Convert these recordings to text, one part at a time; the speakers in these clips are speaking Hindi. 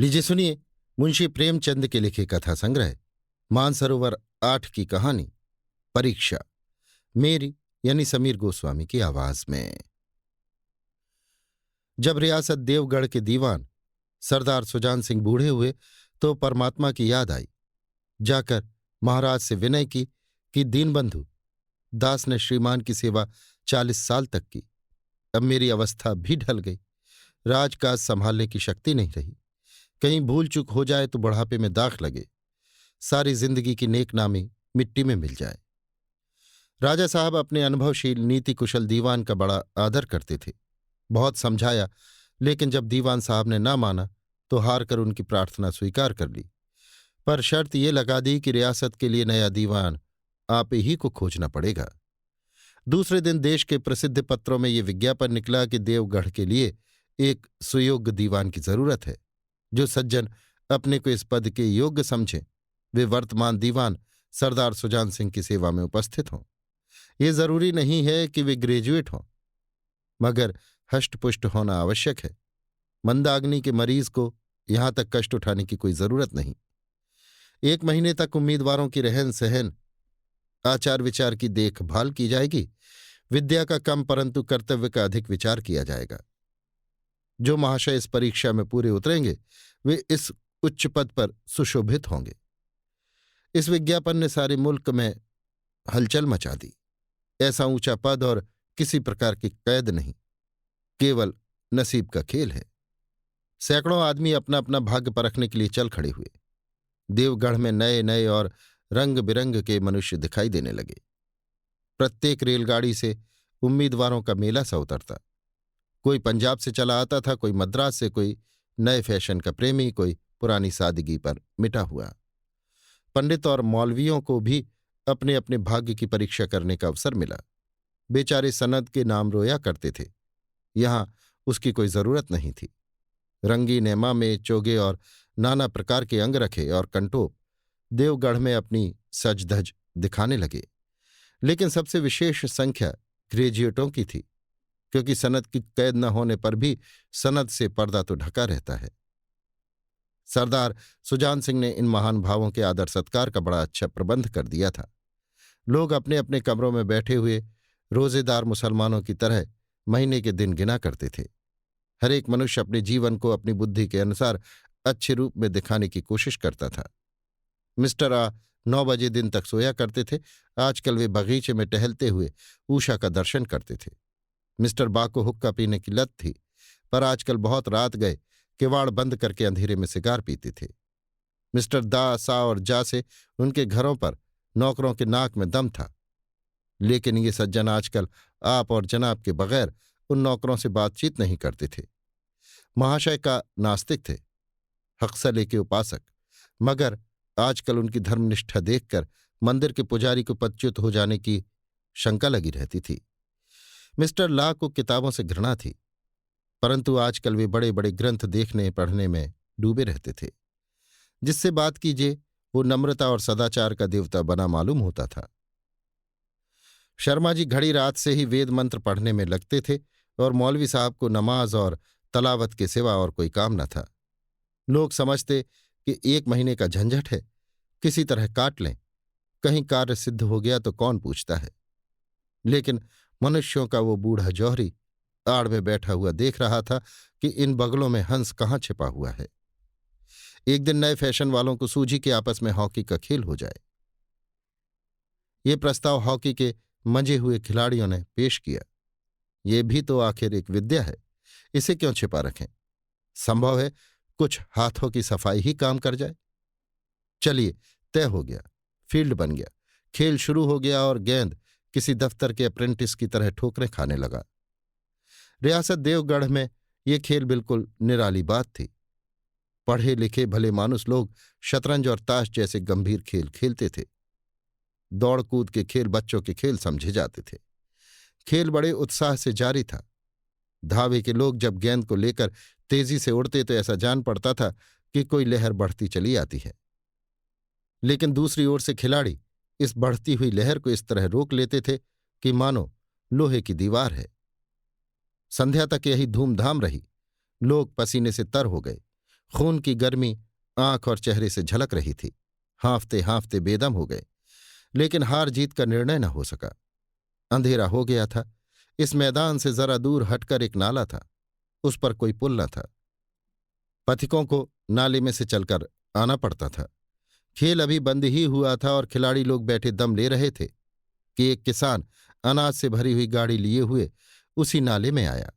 लीजिए सुनिए मुंशी प्रेमचंद के लिखे कथा संग्रह मानसरोवर 8 की कहानी परीक्षा, मेरी यानी समीर गोस्वामी की आवाज में। जब रियासत देवगढ़ के दीवान सरदार सुजान सिंह बूढ़े हुए तो परमात्मा की याद आई। जाकर महाराज से विनय की कि दीनबंधु दास ने श्रीमान की सेवा 40 साल तक की। अब मेरी अवस्था भी ढल गई, राजकाज संभालने की शक्ति नहीं रही। कहीं भूल चूक हो जाए तो बुढ़ापे में दाख लगे, सारी जिंदगी की नेकनामी मिट्टी में मिल जाए। राजा साहब अपने अनुभवशील नीति कुशल दीवान का बड़ा आदर करते थे। बहुत समझाया, लेकिन जब दीवान साहब ने ना माना तो हार कर उनकी प्रार्थना स्वीकार कर ली, पर शर्त ये लगा दी कि रियासत के लिए नया दीवान आप ही को खोजना पड़ेगा। दूसरे दिन देश के प्रसिद्ध पत्रों में ये विज्ञापन निकला कि देवगढ़ के लिए एक सुयोग्य दीवान की जरूरत है। जो सज्जन अपने को इस पद के योग्य समझें वे वर्तमान दीवान सरदार सुजान सिंह की सेवा में उपस्थित हों। ये जरूरी नहीं है कि वे ग्रेजुएट हों, मगर हष्टपुष्ट होना आवश्यक है। मंदाग्नि के मरीज को यहां तक कष्ट उठाने की कोई जरूरत नहीं। 1 महीने तक उम्मीदवारों की रहन सहन, आचार विचार की देखभाल की जाएगी। विद्या का कम परंतु कर्तव्य का अधिक विचार किया जाएगा। जो महाशय इस परीक्षा में पूरे उतरेंगे वे इस उच्च पद पर सुशोभित होंगे। इस विज्ञापन ने सारे मुल्क में हलचल मचा दी। ऐसा ऊंचा पद और किसी प्रकार की कैद नहीं, केवल नसीब का खेल है। सैकड़ों आदमी अपना अपना भाग्य परखने के लिए चल खड़े हुए। देवगढ़ में नए नए और रंग बिरंग के मनुष्य दिखाई देने लगे। प्रत्येक रेलगाड़ी से उम्मीदवारों का मेला सा उतरता। कोई पंजाब से चला आता था, कोई मद्रास से, कोई नए फैशन का प्रेमी, कोई पुरानी सादगी पर मिटा हुआ। पंडित और मौलवियों को भी अपने अपने भाग्य की परीक्षा करने का अवसर मिला। बेचारे सनद के नाम रोया करते थे, यहां उसकी कोई जरूरत नहीं थी। रंगीन एमा में चोगे और नाना प्रकार के अंग रखे और कंटोप देवगढ़ में अपनी सजधज दिखाने लगे। लेकिन सबसे विशेष संख्या ग्रेजुएटों की थी, क्योंकि सनद की कैद न होने पर भी सनद से पर्दा तो ढका रहता है। सरदार सुजान सिंह ने इन महान भावों के आदर सत्कार का बड़ा अच्छा प्रबंध कर दिया था। लोग अपने अपने कमरों में बैठे हुए रोजेदार मुसलमानों की तरह महीने के दिन गिना करते थे। हर एक मनुष्य अपने जीवन को अपनी बुद्धि के अनुसार अच्छे रूप में दिखाने की कोशिश करता था। मिस्टर आ 9 बजे दिन तक सोया करते थे, आजकल वे बगीचे में टहलते हुए उषा का दर्शन करते थे। मिस्टर बा को हुक्का पीने की लत थी, पर आजकल बहुत रात गए किवाड़ बंद करके अंधेरे में सिगार पीते थे। मिस्टर दा, सा और जा से उनके घरों पर नौकरों के नाक में दम था, लेकिन ये सज्जन आजकल आप और जनाब के बगैर उन नौकरों से बातचीत नहीं करते थे। महाशय का नास्तिक थे, हक्सले के उपासक, मगर आजकल उनकी धर्मनिष्ठा देखकर मंदिर के पुजारी को पदच्युत हो जाने की शंका लगी रहती थी। मिस्टर ला को किताबों से घृणा थी, परंतु आजकल वे बड़े बड़े ग्रंथ देखने पढ़ने में डूबे रहते थे। जिससे बात कीजिए वो नम्रता और सदाचार का देवता बना मालूम होता था। शर्मा जी घड़ी रात से ही वेद मंत्र पढ़ने में लगते थे और मौलवी साहब को नमाज और तलावत के सिवा और कोई काम न था। लोग समझते कि 1 महीने का झंझट है, किसी तरह काट लें, कहीं कार्य सिद्ध हो गया तो कौन पूछता है। लेकिन मनुष्यों का वो बूढ़ा जौहरी आड़ में बैठा हुआ देख रहा था कि इन बगलों में हंस कहाँ छिपा हुआ है। एक दिन नए फैशन वालों को सूझी कि आपस में हॉकी का खेल हो जाए। ये प्रस्ताव हॉकी के मंजे हुए खिलाड़ियों ने पेश किया। ये भी तो आखिर एक विद्या है, इसे क्यों छिपा रखें। संभव है कुछ हाथों की सफाई ही काम कर जाए। चलिए, तय हो गया, फील्ड बन गया, खेल शुरू हो गया और गेंद किसी दफ्तर के अप्रेंटिस की तरह ठोकरें खाने लगा। रियासत देवगढ़ में ये खेल बिल्कुल निराली बात थी। पढ़े लिखे भले मानुस लोग शतरंज और ताश जैसे गंभीर खेल खेलते थे। दौड़ कूद के खेल बच्चों के खेल समझे जाते थे। खेल बड़े उत्साह से जारी था। धावे के लोग जब गेंद को लेकर तेजी से उड़ते तो ऐसा जान पड़ता था कि कोई लहर बढ़ती चली आती है। लेकिन दूसरी ओर से खिलाड़ी इस बढ़ती हुई लहर को इस तरह रोक लेते थे कि मानो लोहे की दीवार है। संध्या तक यही धूमधाम रही। लोग पसीने से तर हो गए। खून की गर्मी आंख और चेहरे से झलक रही थी। हाँफते हाँफते बेदम हो गए, लेकिन हार जीत का निर्णय न हो सका। अंधेरा हो गया था। इस मैदान से जरा दूर हटकर एक नाला था, उस पर कोई पुल न था। पथिकों को नाले में से चलकर आना पड़ता था। खेल अभी बंद ही हुआ था और खिलाड़ी लोग बैठे दम ले रहे थे कि एक किसान अनाज से भरी हुई गाड़ी लिए हुए उसी नाले में आया।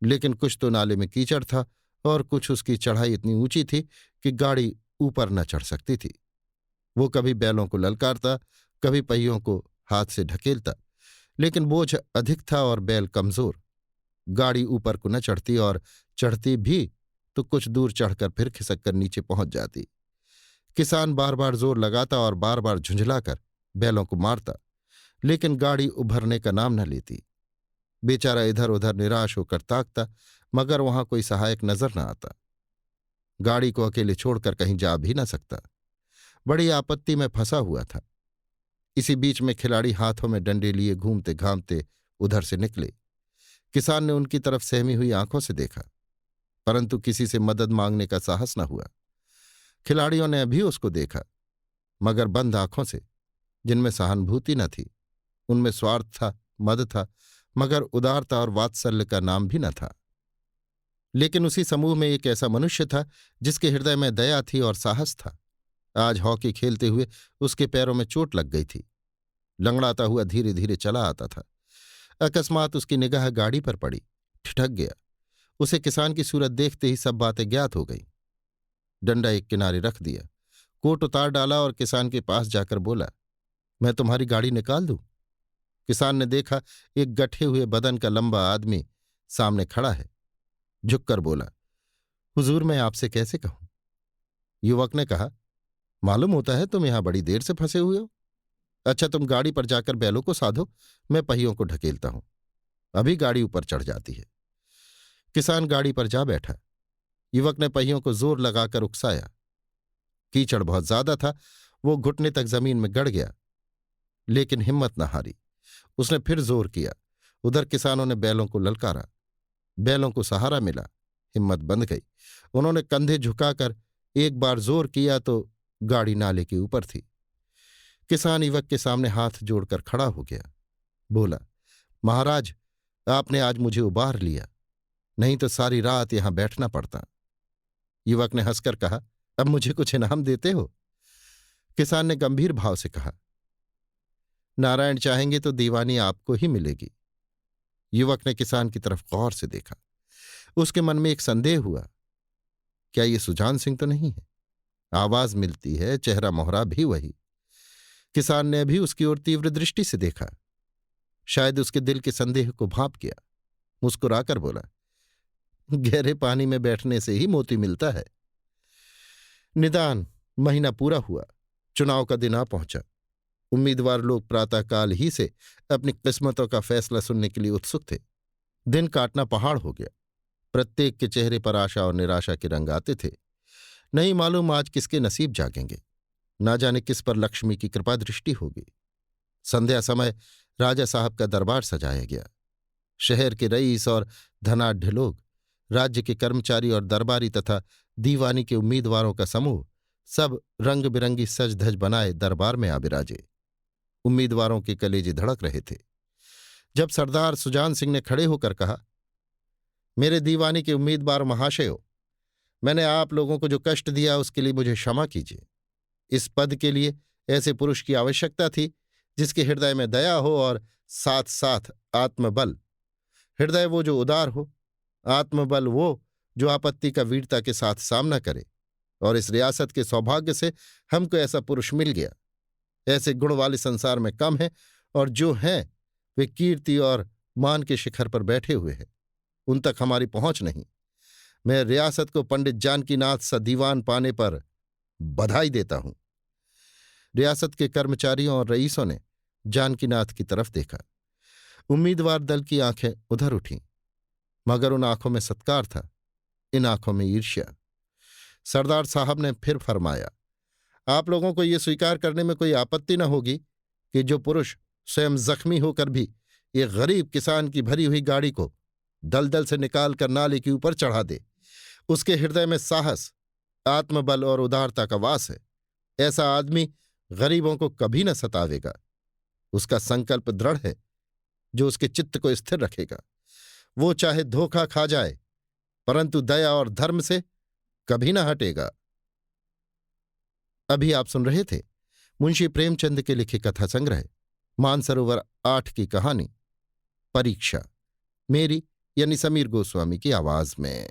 लेकिन कुछ तो नाले में कीचड़ था और कुछ उसकी चढ़ाई इतनी ऊंची थी कि गाड़ी ऊपर न चढ़ सकती थी। वो कभी बैलों को ललकारता, कभी पहियों को हाथ से ढकेलता, लेकिन बोझ अधिक था और बैल कमजोर। गाड़ी ऊपर को न चढ़ती, और चढ़ती भी तो कुछ दूर चढ़कर फिर खिसक कर नीचे पहुंच जाती। किसान बार बार जोर लगाता और बार बार झुंझलाकर बैलों को मारता, लेकिन गाड़ी उभरने का नाम न लेती। बेचारा इधर उधर निराश होकर ताकता, मगर वहां कोई सहायक नजर न आता। गाड़ी को अकेले छोड़कर कहीं जा भी न सकता। बड़ी आपत्ति में फंसा हुआ था। इसी बीच में खिलाड़ी हाथों में डंडे लिए घूमते घामते उधर से निकले। किसान ने उनकी तरफ सहमी हुई आंखों से देखा, परंतु किसी से मदद मांगने का साहस न हुआ। खिलाड़ियों ने अभी उसको देखा, मगर बंद आंखों से, जिनमें सहानुभूति न थी। उनमें स्वार्थ था, मद था, मगर उदारता और वात्सल्य का नाम भी न था। लेकिन उसी समूह में एक ऐसा मनुष्य था जिसके हृदय में दया थी और साहस था। आज हॉकी खेलते हुए उसके पैरों में चोट लग गई थी। लंगड़ाता हुआ धीरे धीरे चला आता था। अकस्मात उसकी निगाह गाड़ी पर पड़ी, ठिठक गया। उसे किसान की सूरत देखते ही सब बातें ज्ञात हो गईं। डंडा एक किनारे रख दिया, कोट उतार डाला और किसान के पास जाकर बोला, मैं तुम्हारी गाड़ी निकाल दूं? किसान ने देखा, एक गठे हुए बदन का लंबा आदमी सामने खड़ा है। झुककर बोला, हुजूर, मैं आपसे कैसे कहूं? युवक ने कहा, मालूम होता है तुम यहां बड़ी देर से फंसे हुए हो। अच्छा, तुम गाड़ी पर जाकर बैलों को साधो, मैं पहियों को ढकेलता हूं, अभी गाड़ी ऊपर चढ़ जाती है। किसान गाड़ी पर जा बैठा। युवक ने पहियों को जोर लगाकर उकसाया। कीचड़ बहुत ज्यादा था, वो घुटने तक जमीन में गड़ गया, लेकिन हिम्मत न हारी। उसने फिर जोर किया। उधर किसानों ने बैलों को ललकारा। बैलों को सहारा मिला, हिम्मत बंध गई। उन्होंने कंधे झुकाकर एक बार जोर किया तो गाड़ी नाले के ऊपर थी। किसान युवक के सामने हाथ जोड़कर खड़ा हो गया। बोला, महाराज, आपने आज मुझे उबार लिया, नहीं तो सारी रात यहां बैठना पड़ता। युवक ने हंसकर कहा, अब मुझे कुछ इनाम देते हो? किसान ने गंभीर भाव से कहा, नारायण चाहेंगे तो दीवानी आपको ही मिलेगी। युवक ने किसान की तरफ गौर से देखा। उसके मन में एक संदेह हुआ, क्या ये सुजान सिंह तो नहीं है? आवाज मिलती है, चेहरा मोहरा भी वही। किसान ने भी उसकी ओर तीव्र दृष्टि से देखा, शायद उसके दिल के संदेह को भांप गया। मुस्कुराकर बोला, गहरे पानी में बैठने से ही मोती मिलता है। निदान महीना पूरा हुआ, चुनाव का दिन आ पहुंचा। उम्मीदवार लोग प्रातःकाल ही से अपनी किस्मतों का फैसला सुनने के लिए उत्सुक थे। दिन काटना पहाड़ हो गया। प्रत्येक के चेहरे पर आशा और निराशा के रंग आते थे। नहीं मालूम आज किसके नसीब जागेंगे, ना जाने किस पर लक्ष्मी की कृपा दृष्टि होगी। संध्या समय राजा साहब का दरबार सजाया गया। शहर के रईस और धनाढ्य लोग, राज्य के कर्मचारी और दरबारी तथा दीवानी के उम्मीदवारों का समूह सब रंग बिरंगी सज धज बनाए दरबार में आ बिराजे। उम्मीदवारों के कलेजे धड़क रहे थे। जब सरदार सुजान सिंह ने खड़े होकर कहा, मेरे दीवानी के उम्मीदवार महाशयों, मैंने आप लोगों को जो कष्ट दिया उसके लिए मुझे क्षमा कीजिए। इस पद के लिए ऐसे पुरुष की आवश्यकता थी जिसके हृदय में दया हो और साथ साथ आत्मबल। हृदय वो जो उदार हो, आत्मबल वो जो आपत्ति का वीरता के साथ सामना करे। और इस रियासत के सौभाग्य से हमको ऐसा पुरुष मिल गया। ऐसे गुण वाले संसार में कम हैं, और जो हैं वे कीर्ति और मान के शिखर पर बैठे हुए हैं। उन तक हमारी पहुंच नहीं। मैं रियासत को पंडित जानकीनाथ सा दीवान पाने पर बधाई देता हूं। रियासत के कर्मचारियों और रईसों ने जानकीनाथ की तरफ देखा। उम्मीदवार दल की आंखें उधर उठीं, मगर उन आंखों में सत्कार था, इन आंखों में ईर्ष्या। सरदार साहब ने फिर फरमाया, आप लोगों को ये स्वीकार करने में कोई आपत्ति न होगी कि जो पुरुष स्वयं जख्मी होकर भी एक गरीब किसान की भरी हुई गाड़ी को दलदल से निकालकर नाले के ऊपर चढ़ा दे, उसके हृदय में साहस, आत्मबल और उदारता का वास है। ऐसा आदमी गरीबों को कभी न सतावेगा। उसका संकल्प दृढ़ है जो उसके चित्त को स्थिर रखेगा। वो चाहे धोखा खा जाए, परंतु दया और धर्म से कभी न हटेगा। अभी आप सुन रहे थे मुंशी प्रेमचंद के लिखे कथा संग्रह मानसरोवर 8 की कहानी परीक्षा, मेरी यानी समीर गोस्वामी की आवाज में।